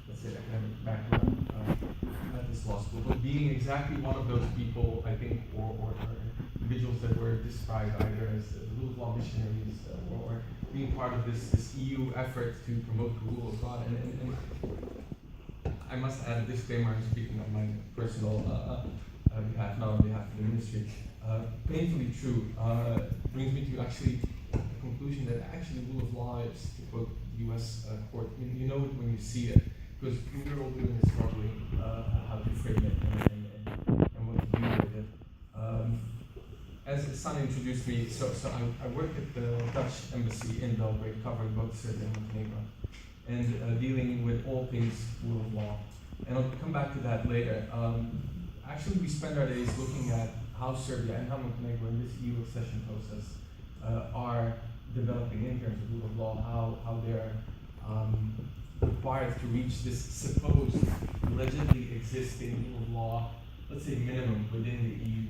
let's say, academic background at this law school, but being exactly one of those people, I think, or individuals that were described either as the rule of law missionaries or being part of this EU effort to promote the rule of law. And I must add a disclaimer, I'm speaking on my personal behalf, not on behalf of the ministry. Painfully true brings me to actually the conclusion that actually rule of law is, to quote the US court, you know it when you see it, because we're all doing is struggling how to frame it and what to do with it. As San introduced me, so I work at the Dutch embassy in Belgrade, covering both Serbia and Montenegro, and dealing with all things rule of law. And I'll come back to that later. Actually, we spend our days looking at how Serbia and how Montenegro in this EU accession process are developing in terms of rule of law, how they're required to reach this supposed allegedly existing rule of law, let's say minimum within the EU.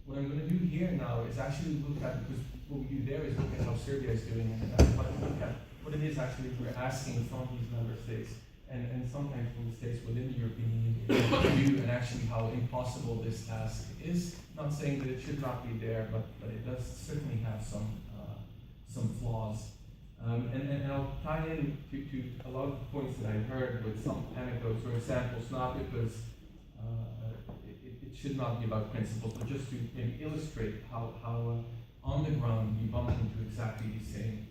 What I'm going to do here now is actually look at, because what we do there is look at how Serbia is doing, and I want to look at what it is actually we're asking from these member states, and sometimes from the states within the European Union to do, and actually how impossible this task is. Not saying that it should not be there, but it does certainly have some flaws. And I'll tie in to a lot of the points that I heard with some anecdotes or examples, not because it should not be about principles, but just to maybe illustrate how on the ground we bump into exactly the same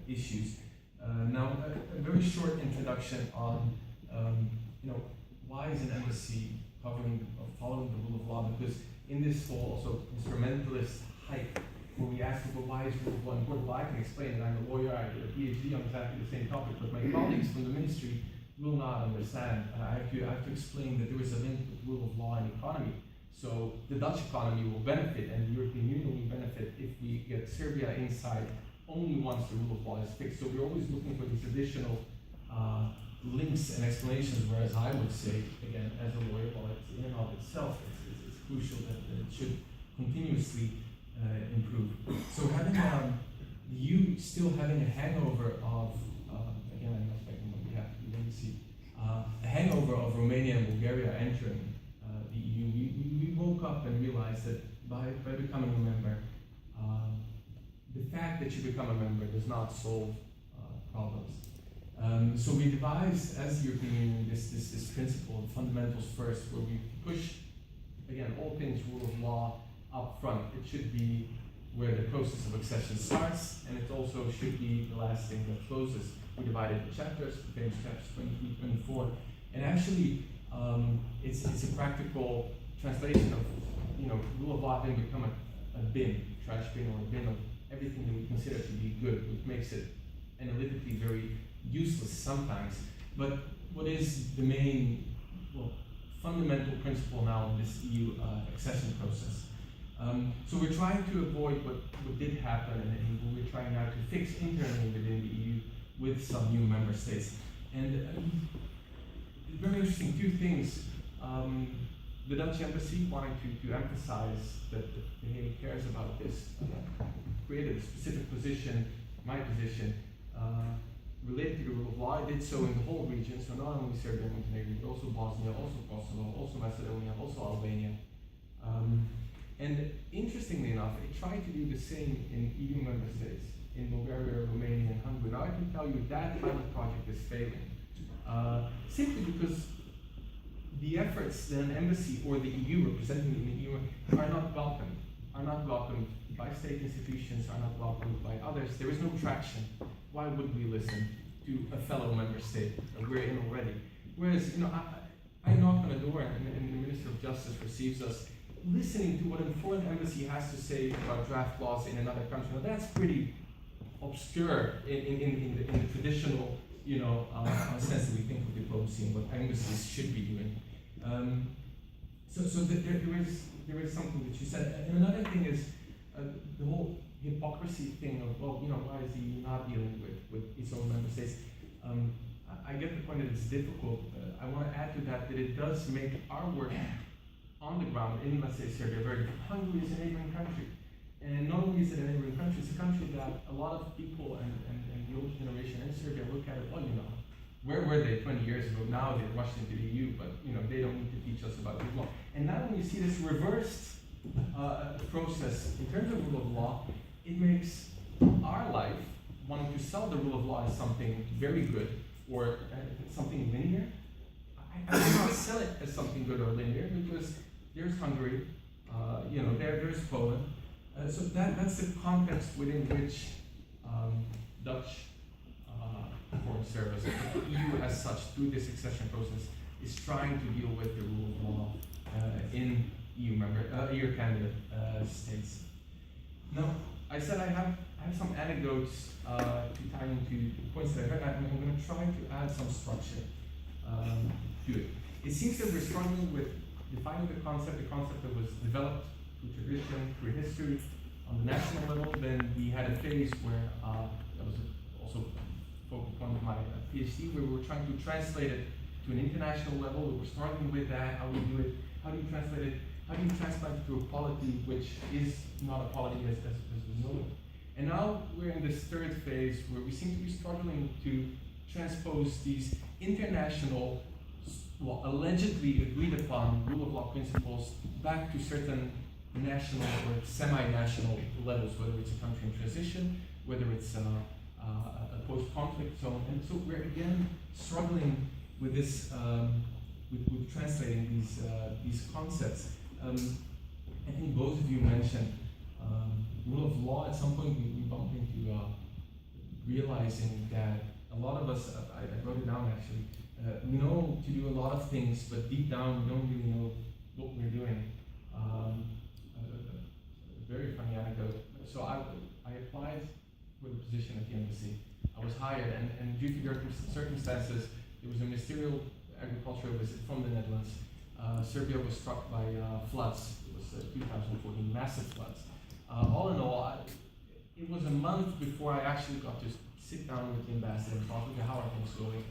issues. Now, a very short introduction on why is an embassy following the rule of law? Because in this whole also instrumentalist hype, where we ask people why is rule of law important, well, I can explain it. I'm a lawyer, I did a PhD on exactly the same topic, but my colleagues from the ministry will not understand. I have to explain that there is a link with rule of law and economy. So the Dutch economy will benefit, and the European Union will benefit if we get Serbia inside only once the rule of law is fixed. So we're always looking for these additional links and explanations, whereas I would say, again, as a lawyer, while it's in and of itself, it's crucial that it should continuously improve. So having you still having a hangover of, again, I'm not speaking on behalf of the embassy, a hangover of Romania and Bulgaria entering the EU, we woke up and realized that by becoming a member, the fact that you become a member does not solve problems. So we devised, as the European Union, this principle of fundamentals first, where we push, again, all things rule of law up front. It should be where the process of accession starts, and it also should be the last thing that closes. We divided the chapters, the famous chapters 23, 24, and actually it's a practical translation of rule of law having become a bin, trash bin, or a bin of everything that we consider to be good, which makes it analytically very useless sometimes. But what is the main, fundamental principle now in this EU accession process? So we're trying to avoid what did happen, and we're trying now to fix internally within the EU with some new member states. And very interesting, two things. The Dutch embassy wanting to emphasize that the Hague cares about this, created a specific position, my position, related to the rule of law. I did so in the whole region, so not only Serbia and Montenegro, but also Bosnia, also Kosovo, also Macedonia, also Albania. And interestingly enough, it tried to do the same in EU member states, in Bulgaria, Romania, and Hungary. Now I can tell you that pilot project is failing, simply because the efforts that an embassy or the EU representing the EU are not welcomed by state institutions, are not welcomed by others. There is no traction. Why would we listen to a fellow member state that we're in already? Whereas, I knock on a door and the Minister of Justice receives us, listening to what a foreign embassy has to say about draft laws in another country. Now that's pretty obscure in the traditional, sense that we think of diplomacy and what embassies should be doing. So there is something that you said. And another thing is the whole hypocrisy thing of, why is he not dealing with its own member states? I get the point that it's difficult. I want to add to that it does make our work on the ground in, let's say, Serbia very different. Hungary is a neighboring country. And not only is it a neighboring country, it's a country that a lot of people and the older generation in Serbia look at it, where were they 20 years ago? Now they're rushed into the EU, but they don't need to teach us about rule of law. And now when you see this reversed process in terms of rule of law, it makes our life wanting to sell the rule of law as something very good or something linear. I would not sell it as something good or linear because there's Hungary, there's Poland. So that's the context within which Dutch foreign service, the EU as such, through this accession process, is trying to deal with the rule of law in EU candidate states. Now, I said I have some anecdotes to tie into points that I heard. I'm going to try to add some structure to it. It seems that we're struggling with defining the concept that was developed through tradition, through history, on the national level. Then we had a phase where that was also focal point of my PhD, where we were trying to translate it to an international level. We were struggling with that. How do you do it? How do you translate it? How do you translate it to a polity which is not a polity as we know it? And now we're in this third phase where we seem to be struggling to transpose these international, allegedly agreed upon rule of law principles back to certain national or semi-national levels, whether it's a country in transition, whether it's a post-conflict zone. And so we're again struggling with this, with translating these concepts. I think both of you mentioned rule of law. At some point we bumped into realizing that a lot of us, I wrote it down actually, we know to do a lot of things, but deep down we don't really know what we're doing. A very funny anecdote. So I applied for the position at the embassy. I was hired, and due to their circumstances, there was a ministerial agricultural visit from the Netherlands. Serbia was struck by floods. It was 2014, massive floods. All in all, it was a month before I actually got to sit down with the ambassador and talk about how are things going.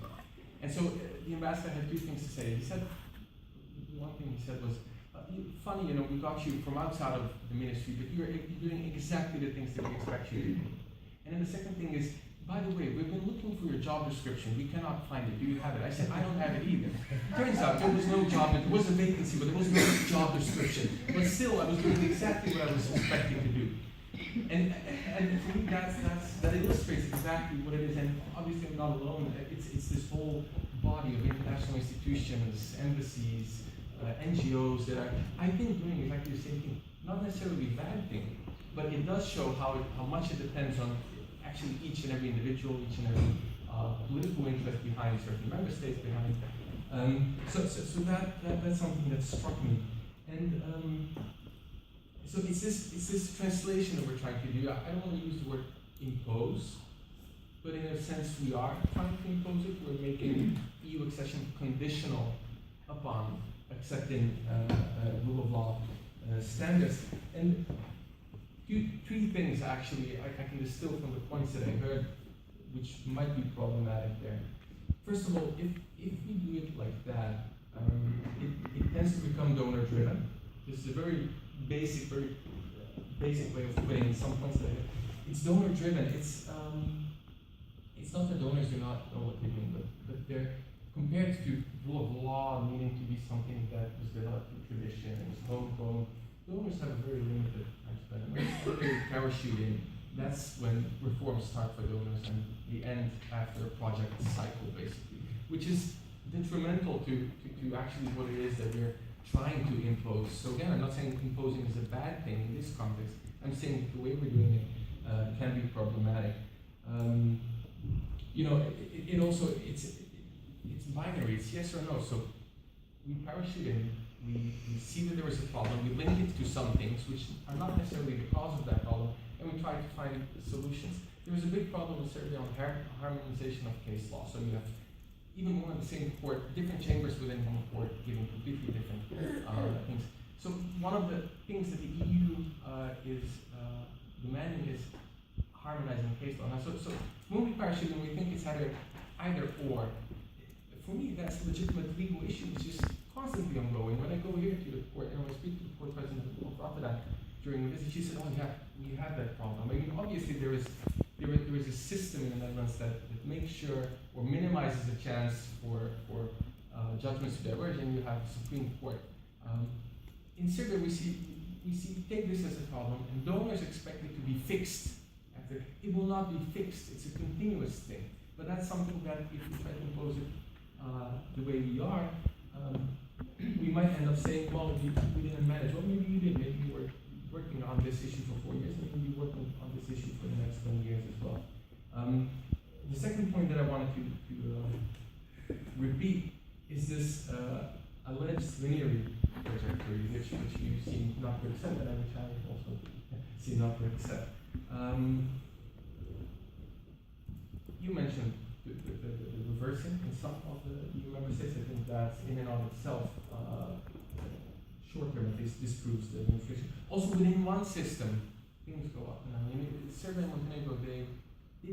And so the ambassador had two things to say. He said, one thing he said was, funny, we got you from outside of the ministry, but you're doing exactly the things that we expect you to do. And then the second thing is, by the way, we've been looking for your job description. We cannot find it. Do you have it? I said, I don't have it either. Turns out there was no job, there was a vacancy, but there was no job description. But still, I was doing exactly what I was expecting to do. And for me, that illustrates exactly what it is. And obviously, I'm not alone. It's this whole body of international institutions, embassies, NGOs that are, I think, doing exactly the same thing. Not necessarily a bad thing, but it does show how much it depends on actually each and every individual, each and every political interest behind certain member states behind. So that's something that struck me. And so it's this translation that we're trying to do. I don't want to use the word impose, but in a sense we are trying to impose it. We're making EU accession conditional upon accepting rule of law standards. And three things actually I can distill from the points that I heard, which might be problematic there. First of all, if we do it like that, it tends to become donor driven. This is a very basic way of putting in some points that it's donor driven. It's not that donors do not know what they're doing, but they're compared to rule of law needing to be something that was developed through tradition and was homegrown. Donors have a very limited lifespan. When they parachute in, that's when reforms start for donors and the end after a project cycle, basically, which is detrimental to actually what it is that we're trying to impose. So again, I'm not saying imposing is a bad thing in this context. I'm saying the way we're doing it can be problematic. It also it's binary. It's yes or no. So we parachute in. We see that there is a problem, we link it to some things which are not necessarily the cause of that problem, and we try to find solutions. There is a big problem with Serbia on harmonization of case law. So you have even one and the same court, different chambers within one court giving completely different things. So one of the things that the EU is demanding is harmonizing case law. Now, so when we parachute and we think it's either or, for me that's a legitimate legal issue which is constantly ongoing. When I go here to the court, and I speak to the court president of Rotterdam during the visit, she said, "Oh yeah, we have that problem." I mean, obviously there is there is a system in the Netherlands that makes sure or minimizes the chance for judgments to diverge, and you have the Supreme Court. In Serbia, we take this as a problem, and donors expect it to be fixed. It will not be fixed. It's a continuous thing. But that's something that if we try to impose it the way we are, we might end up saying, well, we didn't manage. Well, maybe you did. Maybe you were working on this issue for 4 years, and maybe you're working on this issue for the next 20 years as well. The second point that I wanted to repeat is this alleged linear trajectory, which you seem not to accept, and which I also seem not to accept. You mentioned the reversing in some of the EU member states. I think that in and of itself, short term at least, disproves the inflation. Also within one system, things go up and down. In Serbia and Montenegro, they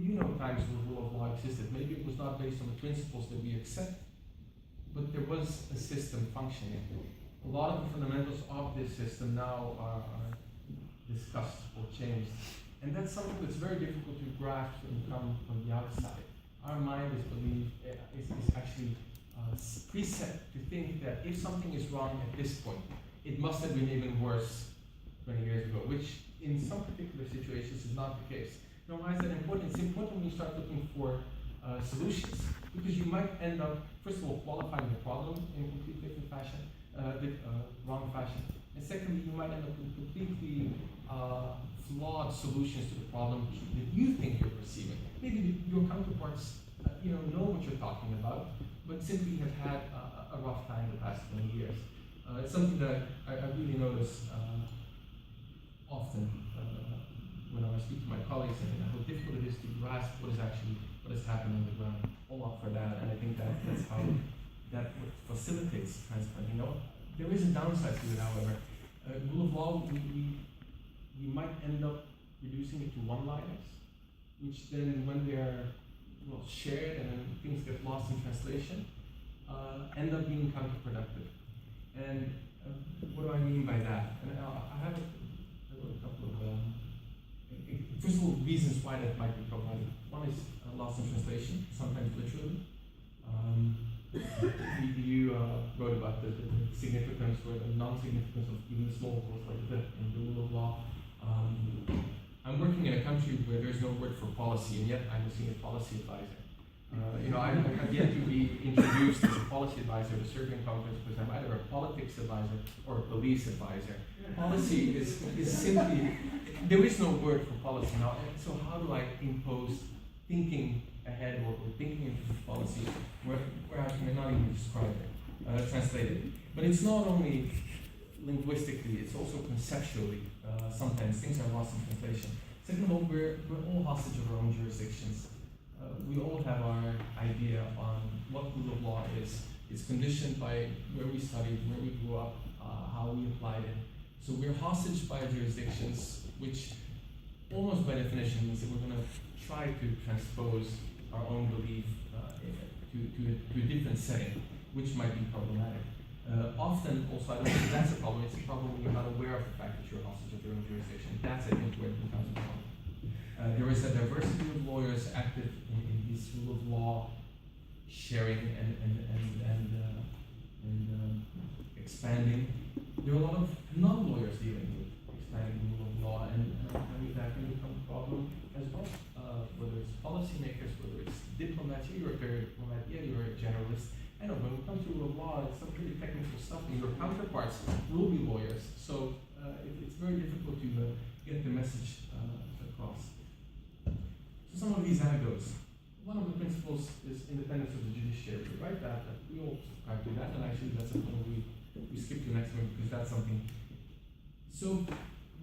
do know times when the rule of law existed. Maybe it was not based on the principles that we accept, but there was a system functioning. A lot of the fundamentals of this system now are discussed or changed. And that's something that's very difficult to grasp when you come from the outside. Our mind is actually preset to think that if something is wrong at this point, it must have been even worse 20 years ago, which in some particular situations is not the case. You know, why is that important? It's important when you start looking for solutions, because you might end up, first of all, qualifying the problem in a completely different fashion, wrong fashion. And secondly, you might end up with completely flawed solutions to the problem that you think you're perceiving. Maybe your counterparts, know what you're talking about, but simply have had a rough time the past 20 years. It's something that I really notice often when I speak to my colleagues, and how difficult it is to grasp what is happening on the ground. All up for that, and I think that's how that facilitates transparent. There is a downside to it, however. Rule of law, we might end up reducing it to one-liners, which then, when they are shared and then things get lost in translation, end up being counterproductive. And what do I mean by that? And I have a couple of, first of all, reasons why that might be problematic. One is lost in translation, sometimes literally. You wrote about the significance or the non-significance of even small words like that in the rule of law. I'm working in a country where there's no word for policy, and yet I'm a senior policy advisor. I have yet to be introduced as a policy advisor at a Serbian conference, because I'm either a politics advisor or a police advisor. Policy is simply, there is no word for policy now, so how do I impose thinking ahead or thinking into policy where I cannot even describe it, translate it? But it's not only linguistically, it's also conceptually. Sometimes things are lost in translation. Second of all, we're all hostage of our own jurisdictions. We all have our idea on what rule of law is. It's conditioned by where we studied, where we grew up, how we applied it. So we're hostage by our jurisdictions, which almost by definition means that we're going to try to transpose our own belief to a different setting, which might be problematic. Often, also, I don't think that's a problem. It's a problem when you're not aware of the fact that you're a hostage of your own jurisdiction. That's, I think, where it becomes a problem. There is a diversity of lawyers active in this rule of law sharing and expanding. There are a lot of non-lawyers dealing with expanding the rule of law, and I think that can become a problem as well. Whether it's policymakers, whether it's diplomats, you're a diplomat, you're a generalist. I know when it comes to rule of law, it's some pretty technical stuff, and your counterparts will be lawyers. So it's very difficult to get the message across. So some of these anecdotes. One of the principles is independence of the judiciary, right? That we all subscribe to that, and actually that's something we skip to next one, because that's something. So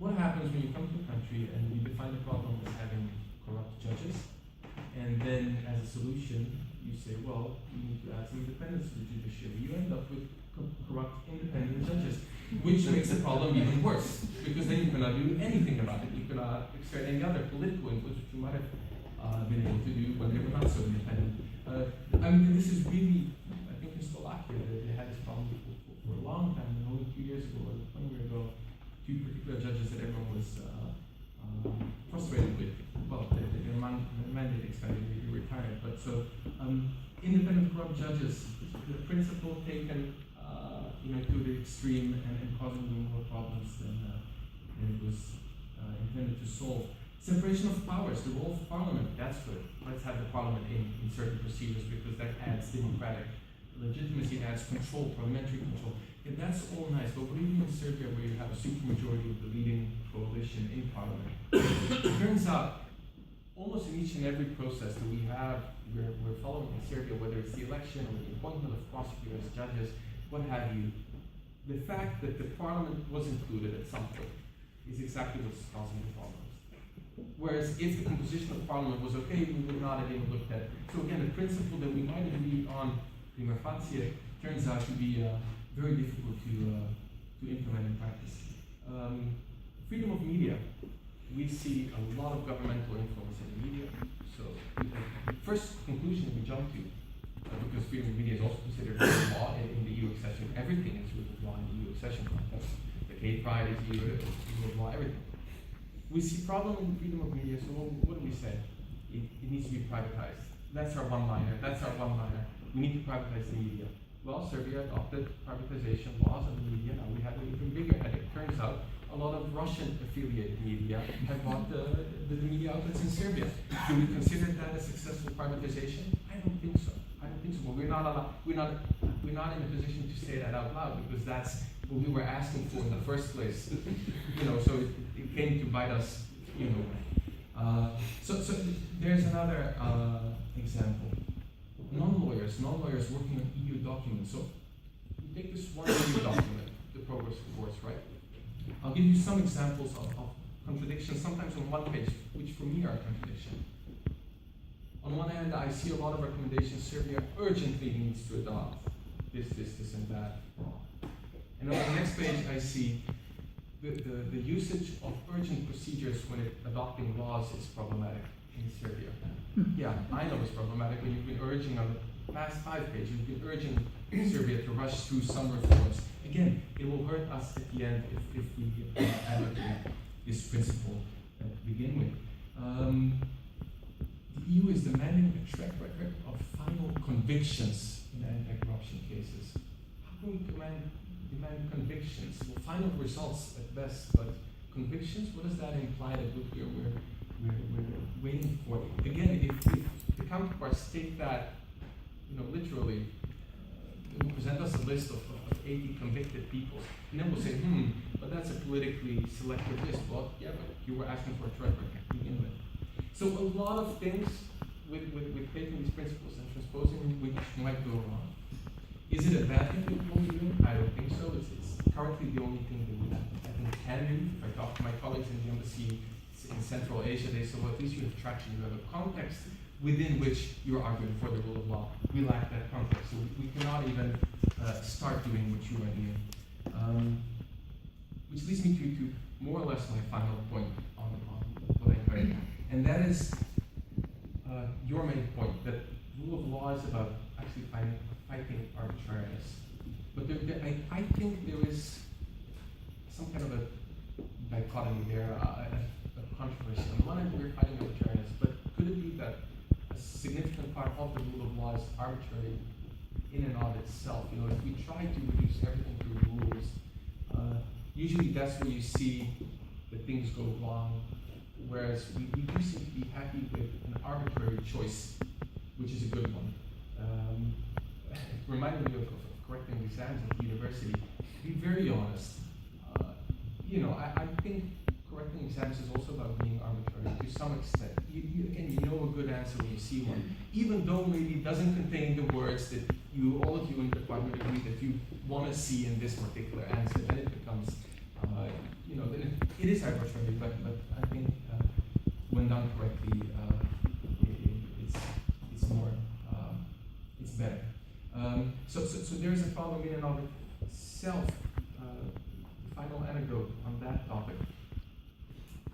what happens when you come to a country and we define the problem as having corrupt judges, and then as a solution you say, well, you need to add some independence to the judiciary. You end up with corrupt independent judges, which makes the problem even worse, because then you cannot do anything about it. You cannot exert any other political input which you might have been able to do when they were not so independent. This is really, I think in Slovakia, they had this problem for a long time, and only 2 years ago, or 1 year ago, two particular judges that everyone was frustrated with well, their mandate expanded, he retired. But so, independent corrupt judges, the principle taken, to the extreme and causing them more problems than it was intended to solve. Separation of powers, the role of parliament, that's good. Let's have the parliament in certain procedures because that adds democratic legitimacy, adds control, parliamentary control. And that's all nice, but what do you do in Serbia where you have a supermajority of the leading coalition in parliament? It turns out, almost in each and every process that we're following in Serbia, whether it's the election or the appointment of prosecutors, judges, what have you, the fact that the parliament was included at some point is exactly what's causing the problems. Whereas if the composition of parliament was okay, we would not have even looked at it. So again, the principle that we might have agreed on prima facie turns out to be very difficult to implement in practice. Freedom of media. We see a lot of governmental influence in the media. So the first conclusion we jump to, because freedom of media is also considered rule of law in the EU accession, everything is rule of law in the EU accession context. The gay pride is rule of law, everything. We see problem in freedom of media, so what do we say? It needs to be privatized. That's our one-liner. We need to privatize the media. Well, Serbia adopted privatization laws on the media. Now we have an even bigger headache. Turns out a lot of Russian-affiliated media have bought the media outlets in Serbia. Do we consider that a successful privatization? I don't think so. But we're not in a position to say that out loud because that's what we were asking for in the first place. So it came to bite us. So there's another example. Non-lawyers working on EU documents. So you take this one EU document, the progress reports, right? I'll give you some examples of contradictions, sometimes on one page, which for me are a contradiction. On one hand, I see a lot of recommendations Serbia urgently needs to adopt this, and that. And on the next page, I see the usage of urgent procedures when adopting laws is problematic in Serbia. Yeah, I know it's problematic, but you've been urging on the past 5 pages, you've been urging Serbia to rush through some reforms. Again, it will hurt us at the end if we advocate this principle to begin with. The EU is demanding a track record of final convictions in anti-corruption cases. How can we demand convictions? Well, final results at best, but convictions, what does that imply that we're waiting for? Again, if the counterparts take that, literally, they will present us a list of 80 convicted people, and then we'll say, but that's a politically selected list. Well, yeah, but you were asking for a track record to begin with. So a lot of things with taking these principles and transposing which might go wrong. Is it a bad thing what we're doing? I don't think so. It's currently the only thing that we I think can do. If I talk to my colleagues in the embassy in Central Asia, they say, well, at least you have traction, you have a context within which you're arguing for the rule of law. We lack that context, so we cannot even start doing what you are doing. Which leads me to more or less my final point on what I heard. And that is your main point, that rule of law is about actually fighting arbitrariness. But I think there is some kind of a dichotomy there, a controversy. On the one hand, we're fighting arbitrariness, but could it be that a significant part of the rule of law is arbitrary in and of itself? If we try to reduce everything to rules, usually that's where you see that things go wrong. Whereas we do seem to be happy with an arbitrary choice, which is a good one. It reminded me of correcting exams at the university. To be very honest, I think correcting exams is also about being arbitrary to some extent. You know a good answer when you see one, even though maybe it doesn't contain the words that all of you in the department agree that you want to see in this particular answer. Then it becomes, then it is arbitrary, but I think when done correctly, it's more, it's better. So there's a problem in and of itself. The final anecdote on that topic: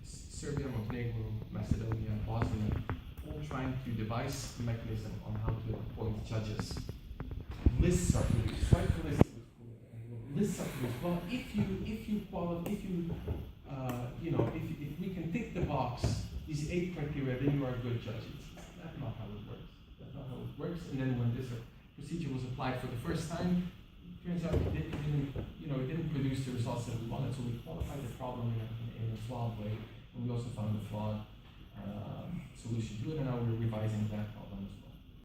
Serbia, Montenegro, Macedonia, Bosnia, all trying to devise a mechanism on how to appoint judges. Lists are produced, right? Lists are produced. Well, if we can tick the box, these 8 criteria, then you are a good judge. That's not how it works. That's not how it works. And then when this procedure was applied for the first time, it turns out it didn't produce the results that we wanted. So we qualified the problem in a flawed way, and we also found a flawed solution to it, and now we're revising that